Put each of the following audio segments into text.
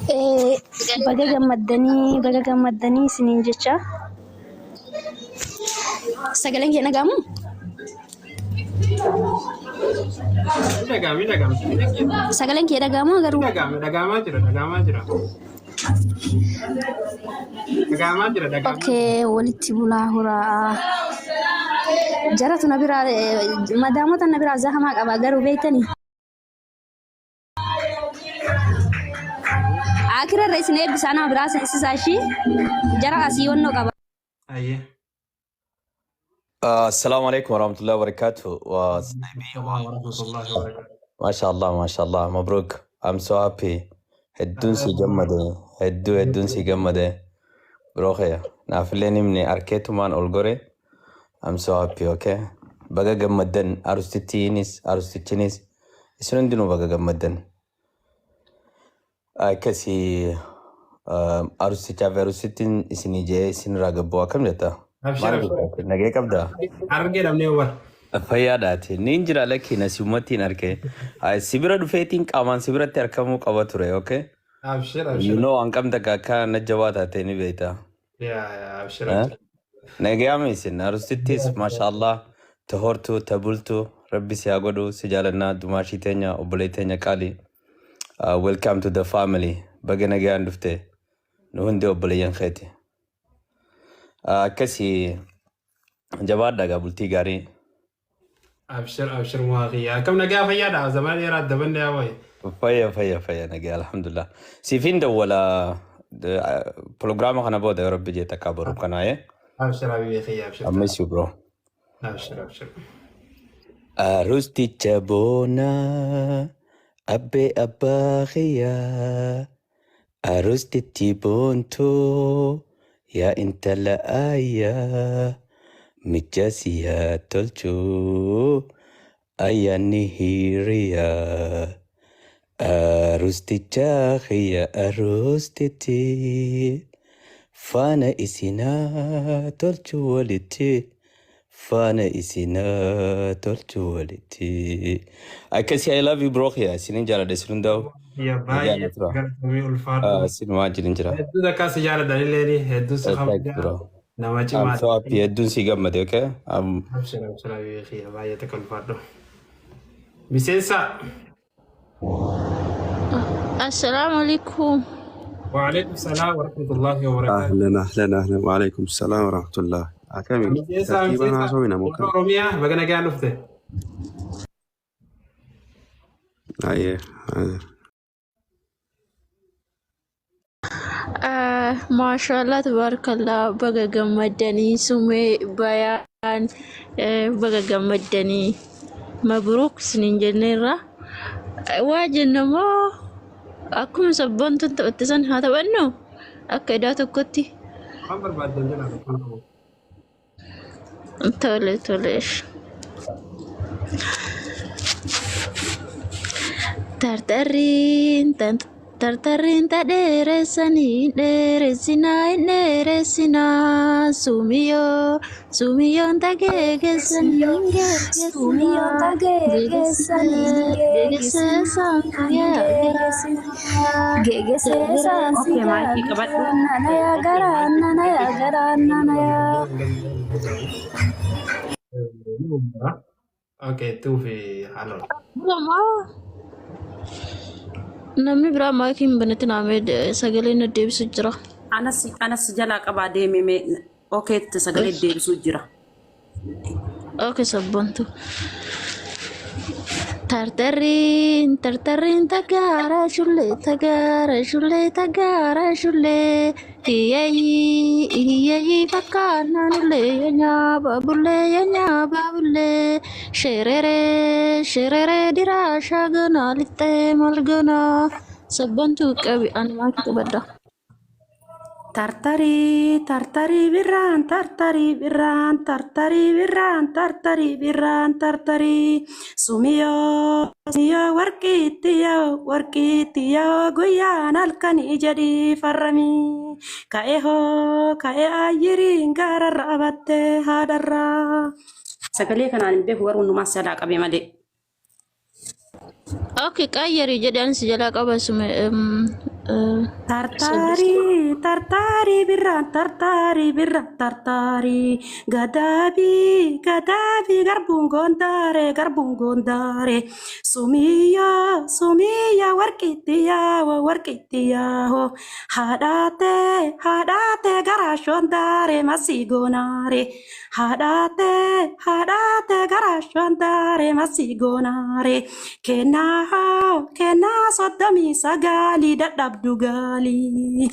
Eh, baga gammaddanii isiniin jecha sagaleen kee dhagahamu? Sagaleen kee dhagahamu garuu okay, walitti bulaa huraa jaratu na biraa madaamota na biraa zahamaa qaba garuu beektanii akira irra isin eebbisaa nama biraa seensisaa ishii jara asii wannoo qaba. السلام عليكم ورحمة الله وبركاته ما شاء الله ما شاء الله مبروك I'm so happy هدون سي جمده هدون سي جمده بروخيا نافليني من أركيتو مان أولغوري I'm so happy okay بقى جمدن أرستينيس إسرندنو بقى جمدن كسي أرستين إسني جاي إسن راجبوا كم جتا نجيك أبدا أرجع لمني أول فيادات نينجرا لك نسيمتي نركه سيبرا دفيتين كمان سيبرا تركمو كباتوري أوكي أبشر you know أنكم تكاكا نجوات هتني بيتا يا أبشر نجيا ميسين أرستيس ما شاء الله تهورتو تبولتو ربي سياغودو سجالنا دماشي تنيا وبلي تنيا كالي welcome to the family بقى نجيا ندفته نهندي وبلي ينخيتي كسي جواد دعا بولتي غاري أبشر مواقيا كم نجا فيادا زمان يراد دبن يا وي فيا نجا الحمد لله سيفين ده ولا برنامج أنا بود يا رب جي تكابر كناية أبشر أبي خيا أبشر أمسيو برو أبشر أروستي تبونا أبي أباخيا أروستي تبونتو يا انت لا آية مجاسيها تلجو آية نهيريا أروستي جاخيا أروستي فانا إسينا تلجو والتي فانا إسينا تلجو والتي أكسي I love you bro يا سنين جالا دسرون داو يا باي قرطمي الفاتو سنوا جلين جرا هدو دا كاسي جالا دليلي هدو سخم نواجي I'm ما so happy يدون سيغا مدي okay أبشر أبي خيا باي تكل فاتو بسيسا السلام عليكم. وعليكم السلام ورحمة الله وبركاته أهلا وعليكم السلام ورحمة الله أكمل ترتيبنا سوينا ممكن روميا بقى نجا نفته أيه ما شاء الله تبارك الله بقى جمدني سمي بيان بقى جمدني مبروك سنين جنيرة واجن ما أكون سبنت أنت بتسن هذا وإنه أكيدات كتي خبر بعد دنجنا توليش tartarin ta deresina sumiyon ta gegesani اوكي توفي حلو namni biraa maakiin banatti naamee sagalee na deebisu jira. Anas jalaa qabaa deemee okeetti sagalee deebisuu jira. Okay sabbantu. Tartarin tagaara shullee hiyyeeyi fakkaanna nullee nyaaba bullee shereree diraa shaaganaa lixxee malganaa sabbantu qabi ani maakii qabadda. Tartarii birraan sumiyoo warqiittiyoo guyyaan halkanii jedhii farramii ka'ee ayyiriin gaararra abattee haadarraa. Sagalee kanaan hin beeku garuu hundumaa sadaa qabee malee. Okay qayyari jedhaan si jalaa qaba sume Tartari, tartari birran, tartari birran, tartari. Gadabi, gadabi, garbun gondare. Sumiya, sumiya, warkitiya, ho. Hadate, hadate, garashondare, masigonare. Hadate, garashondare, masigonare. Kena soddami sagali dadhabdu gali.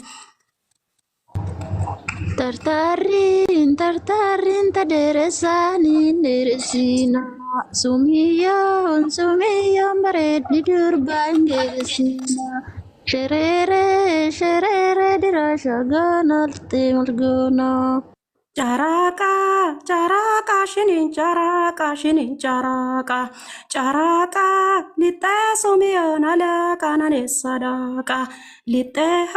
Tartarin taderesanin deresina sumiyon baret di durban gesina sherere dirasha ganal timurgona Caraka, shinin caraka. Lite sumiyon ala kanane sadaka. Lite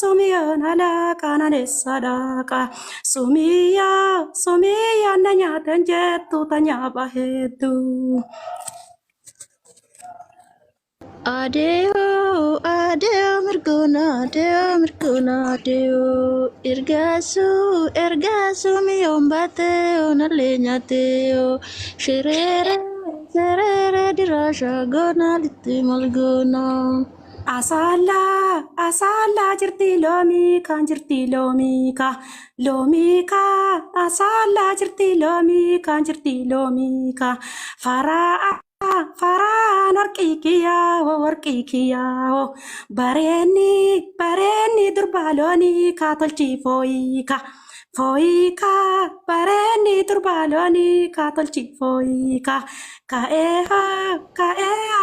sumiyon ala kanane sadaka. Sumiya nanya tenjetu tanya bahetu. Adeo mirgona adeo ergasu miyon bateo nalenya teo sherere dirasha gona litimalgona Asala jirti lomi ka. Asala jirti lomi ka. Faraan warqiikiyaa bareenni durbaalooni ka tolchi fooyika bareenni durbaalooni ka tolchi fooyika ka'ee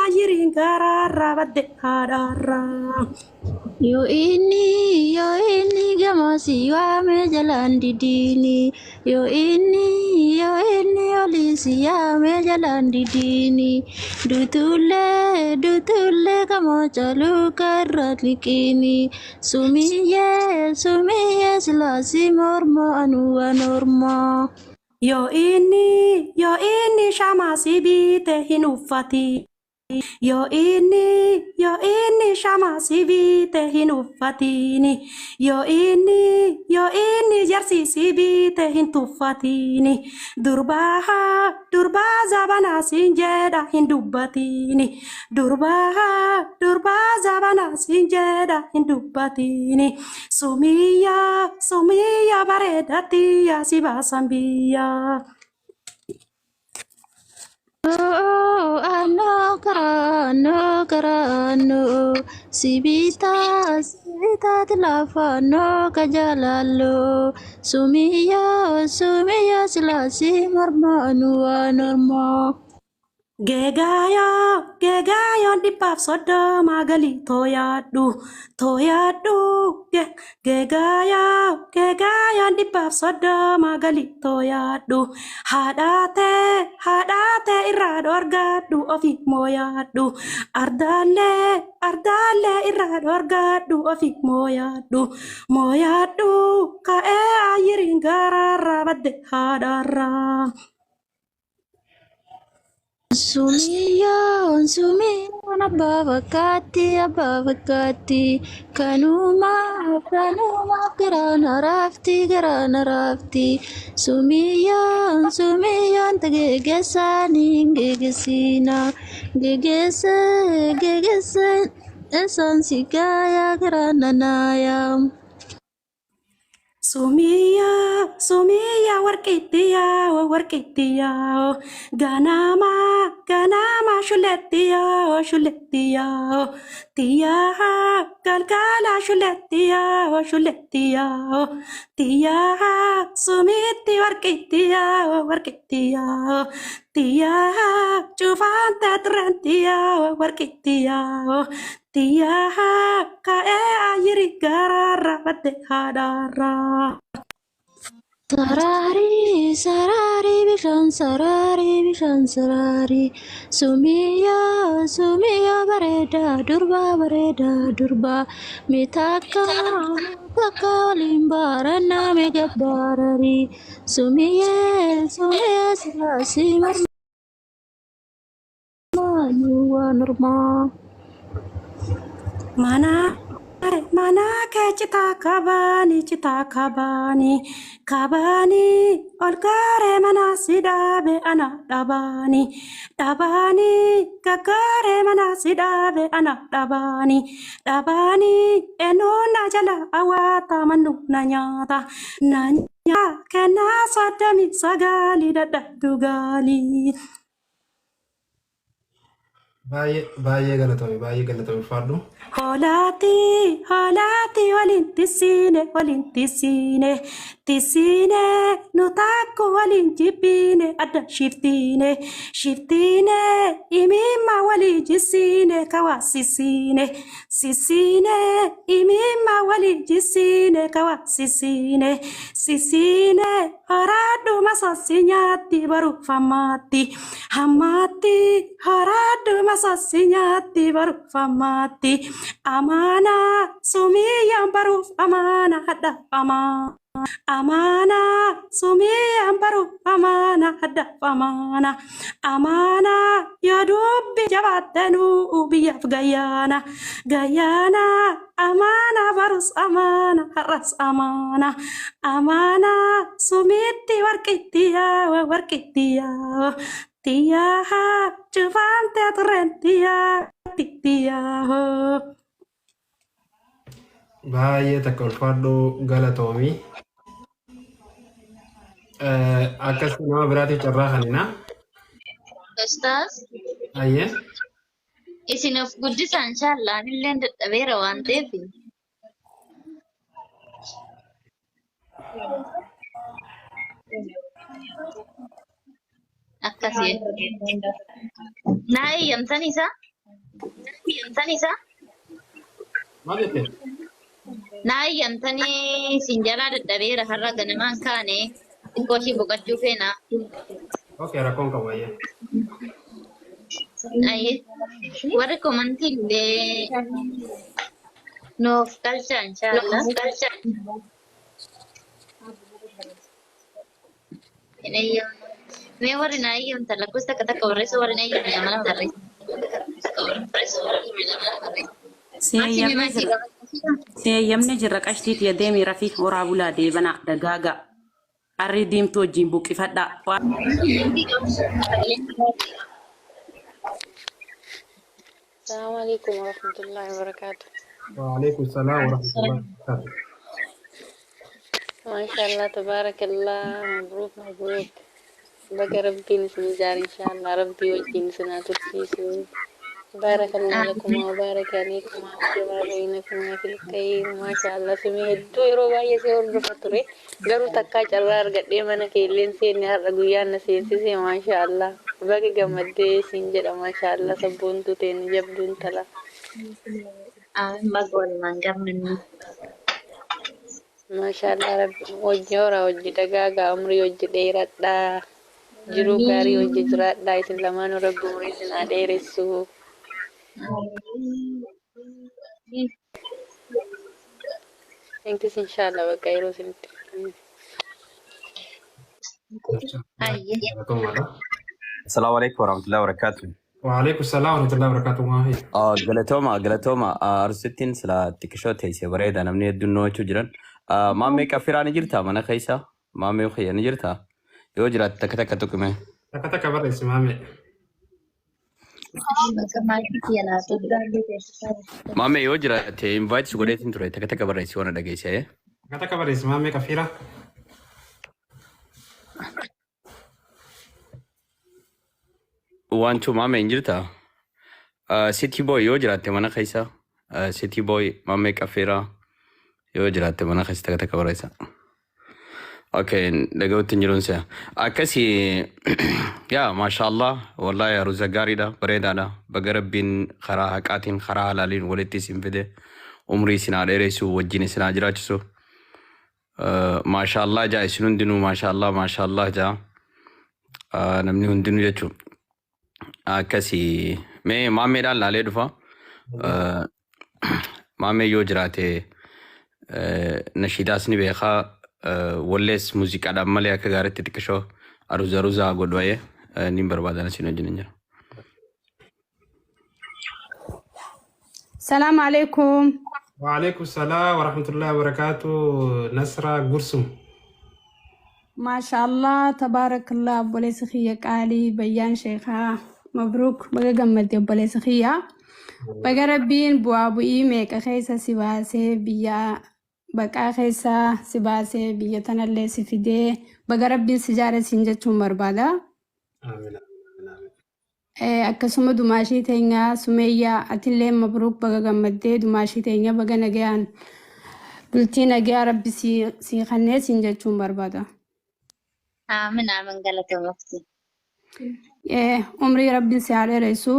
ayiriin garaarraa badde haadhaarraa. Yo ini gamasi wame jalan didini. Yo ini olisi yame jalan didini. Dutule kamo chalu karat likini. Sumiye selasi mormo anua norma. Yo ini shama sibite hinufati. Yo ini shama sibite hinuffatini. Yo ini jarsi sibite hintuffatini. Durba zabana sinjeda hindubbatini. Durba zabana sinjeda hindubbatini. Sumiya baredatiya sibasambiya. Oh, ano karano sibita tilafano kajalalo sumiya silasi mormo anua normo Gegayo dibbaaf soddoma galii tooyaadhu. Gegayo dibbaaf soddoma galii tooyaadhu. Haadhatee irraa dhoorgadhu ofi mooyaadhu. Ardaallee irraa dhoorgadhu ofi mooyaadhu. Ka'ee ayiriin garaarraa badde haadhaarraa. Sumiyon abba fakkaatti kanuma garana rafti sumiyon tageegessani geegessina geegessa esan sigaya garana naayam. Sumiya warqittiya ganama shulettiya tiya galgala shulettiya tiya sumitti warqittiya tiya cufanta turantiya warqittiya tiya ka'ee ayiri garaarra badde haadhaarraa. Sarari bishaan sarari sumiya bareda durba mitaka waliin baranna meegabbarari sumiya silasi morma norma. mana mana ke cita kabani kabani olgare mana sidabe ana dabani dabani kakare mana sidabe ana dabani dabani enona jala awata manu nanyata nanya kena sadami sagali dugali. baay'ee galatoomi ulfaadhu. Holati walin tisine nutaku walin jibine ada shiftine imima wali jisine kawa sisine imima wali jisine kawa sisine haradu masasinyati baru famati hamati haradu masasinyati baru famati amana sumi yang baru amana ada amana sumi yang baru amana ada amana ya dubbi jabatanu ubiyaf gayana amana barus amana haras amana sumiti warkitia tiyaha cuman teatren tiyaho. Baay'ee takka ulfaadhu galatoomi. Akkas nama biraatiif carraa kanina. Ustaz, Ayyee. isin of guddisaa inshallah anillee dadhabeera waan ta'eef. Akkasii. Naa eeyyamtan isaa? Maal jettee? Naa eeyyamtanii isin jalaa dadhabeera har'a ganamaan kaane xiqqoo ishii boqochuu feena. Okay, rakkoon qabu ayyee. Ayyee. Warri komantii illee nuuf galchaa inshallah. Hin eeyyamu. Mee warri naa eeyyamtan lakkoofsa takka warreessa warri naa eeyyamtan mana barreessa. Seeyyamni jirra qashtiiti yadeemi rafiik horaa bulaa deebana dagaaga arri diimtuu wajjin buqqifadha. السلام عليكم ورحمة الله وبركاته. وعليكم السلام ورحمة الله وبركاته. ما شاء الله تبارك الله مبروك بقى ربي نسنجار إن شاء الله ربي وجهي نسنا ترسيسو بارك الله لكم وبارك عليكم وجمع بينكم في الخير ما شاء الله سمي هدو يروبا يسير بفترة قالوا تكا جرار قديمنا كيلين سيني هرقويان نسيسي ما شاء الله بقى قمدي سنجر ما شاء الله سبونتو تين جبدون تلا Bagol manggamni. ما شاء الله ربي وجورا وجي دقاقا عمري وجي ديرات دا jiru gaarii hojii jiraadhaa isin lamaan rabbi umurii isin haa dheeressu. Intis inshallah bakka yeroo isinitti. السلام عليكم ورحمة الله وبركاته. وعليكم السلام ورحمة الله وبركاته. ما هي؟ قلتوما أرسلتين سلا تكشوت هي سبريد أنا مني الدنيا تجرن ما ميك أفيران جرتها منا خيسا ما ميوخي أنا جرتها يوجرات تكتك تكمه. تكتك برا اسمامي. ما مي يوجرات invite سقولت انتري تكتك برا يسوون دقيسة. تكتك برا اسمامي كفيرة. وانتو ما مي انجرتها. سيتي بوي يوجرات منا خيسا. سيتي بوي ما ميك أفيرا يوجرات منا خيسا تكتك برا يسا. اوكي لقيت نجلونسا اكسي يا ما شاء الله والله يا روزا دا بريدانا بقربين خرا حقاتين خرا حلالين ولتي سنفده عمري سنا ديرسو وجيني سنا جراچسو ما شاء الله جا سنون دينو ما شاء الله جا نمني هندينو جچو اكسي مي مامي دال لالي دفا مامي يوجراتي نشيداسني بيخا وليس موسيقى دا مالي اكا غارت تكشو اروزا غدويه نيم بربادانا سينو جننجا. السلام عليكم. وعليكم السلام ورحمة الله وبركاته. نصرة قرسم. ما شاء الله تبارك الله. بولي سخية قالي بيان شيخا مبروك بقى قمت بولي سخية بقى ربين بوابو إيميك خيسا سباسي بيا بقى خيسا سباسي بيا تنالي سفيدي بقى ربين سجارة سنجة مربادة. آمين آمين akkasuma dumaashii teenya Sumeeyyaa atillee mabruuk baga gammaddee dumaashii teenya baga nagayaan bultii nagayaa rabbi sii kannee siin jechuun barbaada. آمين آمين قالت مفتي. Umrii rabbiin si haa dheeressu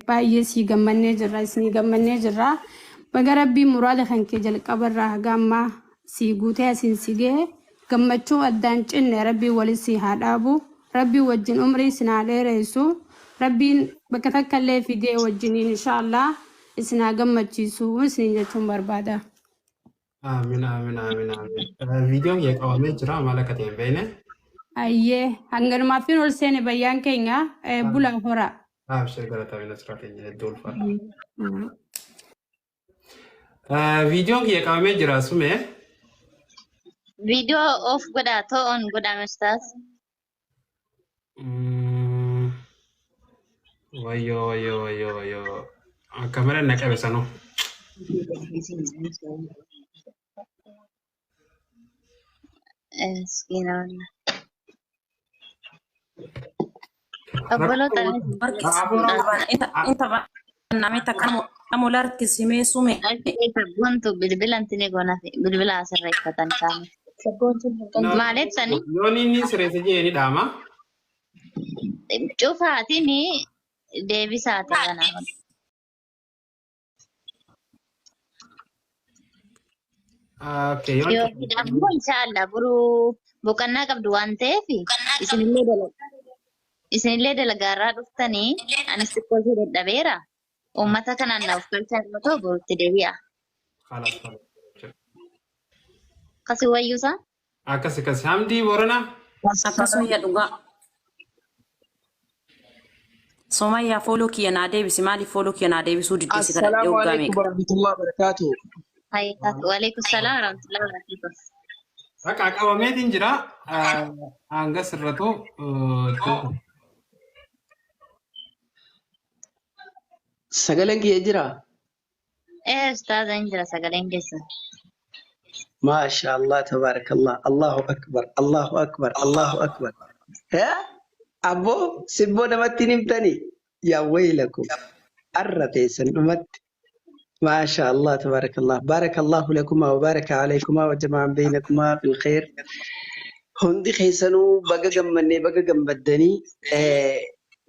baay'ee sii gammannee jirra isinii gammannee jirra baga rabbii muraada kan kee jalqabarraa haga ammaa sii guutee asiin si ga'e gammachuu addaan cinne rabbii walis sii haa dhaabu. ربي وجن عمري سنادي رئيسو ربي بكتك اللي في دي وجنين إن شاء الله إسنا قمت جيسو وسنين جاتهم بربادة. آمين آمين آمين آمين. فيديو يك أوامي جرا مالك كتير بينه. أيه هنگر ما فين ولسنة بيان كينغا بولا هورا. أبشر قالت أبي نصرة كيني الدول فا. فيديو يك أوامي جرا سمع. فيديو أوف قدا تو أون قدا مستاز. ويو ويو ويو ويو. كاميرا نك أبي سانو. سكينة والله. أبولو تاني. انت ناميتا كانوا لارك سيمي سومي كنت بالبلا انتني قونا في بالبلا أسرعي فتن كامل. مالك تاني. يوني ني سريسجي ني داما. شوف هاتيني ديبي ساعتي أنا. اوكي Yoo hidhamu inshallah buruu boqonnaa qabdu waan ta'eef isinillee dalagaarraa dhuftanii anis xiqqoo ishee dadhabeera. Uummata kanaan naaf galchaa yoo ta'u borutti deebi'a. خلاص Kasi wayyuusaa? akasi kasi hamdi borona akkasuma yaa dhugaa Somayyaa fooloo kiyya naa deebisi maaliif fooloo kiyya naa deebisuu diddisi kana السلام dhiyoo عليكم gameeqa ورحمة الله وبركاته. Waalaikum salaam warahmatullahi wabarakatuh. akka qabameetiin jira hanga sirratu سجلن كي يجرا Ustaaza hin jira sagaleen keessa. ما شاء الله تبارك الله الله أكبر الله أكبر الله أكبر. ها أبو سبوا نمتي نمتني يا ويلكم أرتي سنمت ما شاء الله تبارك الله بارك الله لكما وبارك عليكما وجمع بينكما في الخير. هندي خيسنو بقى جمني بقى جنبدني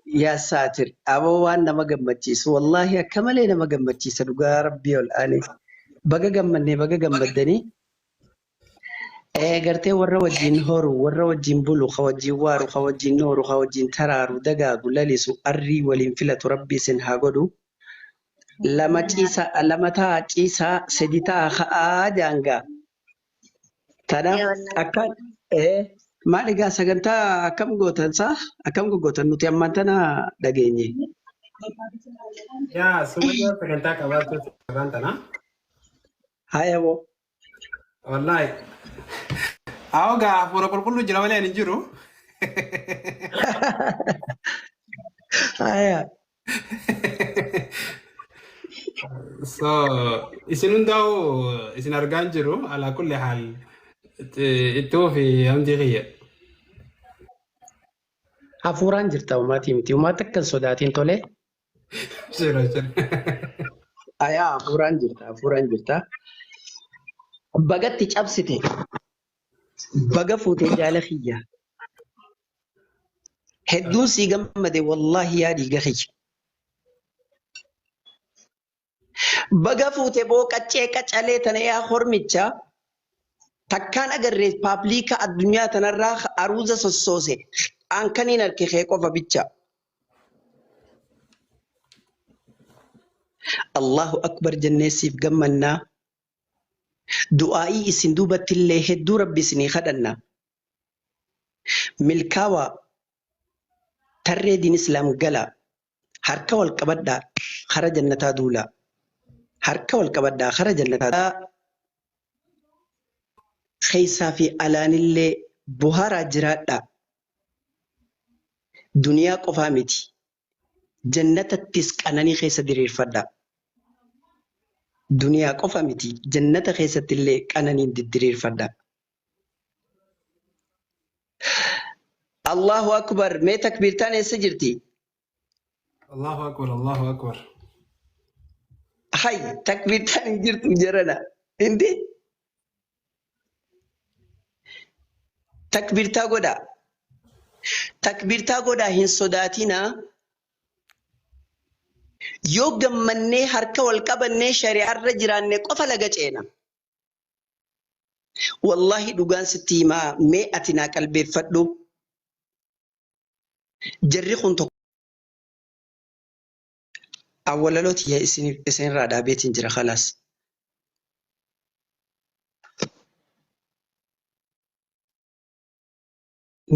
يا ساتر أبو وانا ما جمتيس والله كمالي ما جمتيس رجع ربي والآن بقى جمني بقى جنبدني قرتي ورا وجين هورو ورا وجين بلو خوجي وارو خوجين نورو خوجين ترارو دقا قلاليسو أري والانفلة ربي سنهاقودو لما تيسا لما تا تيسا سديتا خا جانغا تنا أكاد مالك سجنتا كم قوتن صح كم قوتن نتي أمانتنا دقيني ya semuanya pengentak awal tu rantana هاي أبو wallahi aku gak pura-pura jira wala ni juru هاي so isinun daw isin argan jiru ala kulli hal itu fi amdi ghiya هفوران جرتا وما تيمتي وما تكن صداتين تولي shira أيا هفوران جرتا بقت تجابستي بقى فوتي جالخية هدون سيغم مدي والله يا دي غخي بقى فوتي بو كتشي كتشالي تنيا خورميتشا تكان أجرّيت بابليكا الدنيا تنراخ أروزة سوسوسي أنكني نركي خيكو فبيتشا الله أكبر جنسي في جمنا دعائي سندوبة الله هدو ربي سني خدنا ملكاوا ترى دين إسلام قلا حركة والكبدا خرج النتا دولا harka wal qabaddaa kara jannataa keessaa fi alaanillee buhaaraa jiraadha. Duniyaa qofaa miti. Jannatattis qananii keessa diriirfadha. Duniyaa qofa miti. Jannata keessattillee qananiin diriirfadha. Allahu akbar. Mee takbiirtaan eessa jirti? Allahu akbar, Allahu akbar. Hay takbiirtaan hin jirtu jarana. Hindi? Takbiirtaa godhaa. Takbiirtaa godhaa hin sodaatinaa. Yoo gammannee harka wal qabannee shari'aarra jiraanne qofa laga ceena. Wallahi dhugaan sitti himaa mee ati naa qalbeeffadhu. Jarri kun tokko. Awwalalooti yaa isinirraa dhaabeetiin jira khalaas.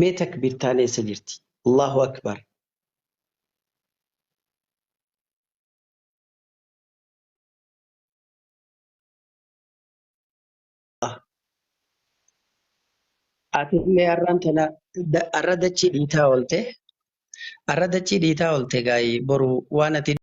Mee takbiirtaan eessa jirti? Allahu akbar. Ati illee har'aan tana arra dachii dhiitaa oolte gaayii boru waan ati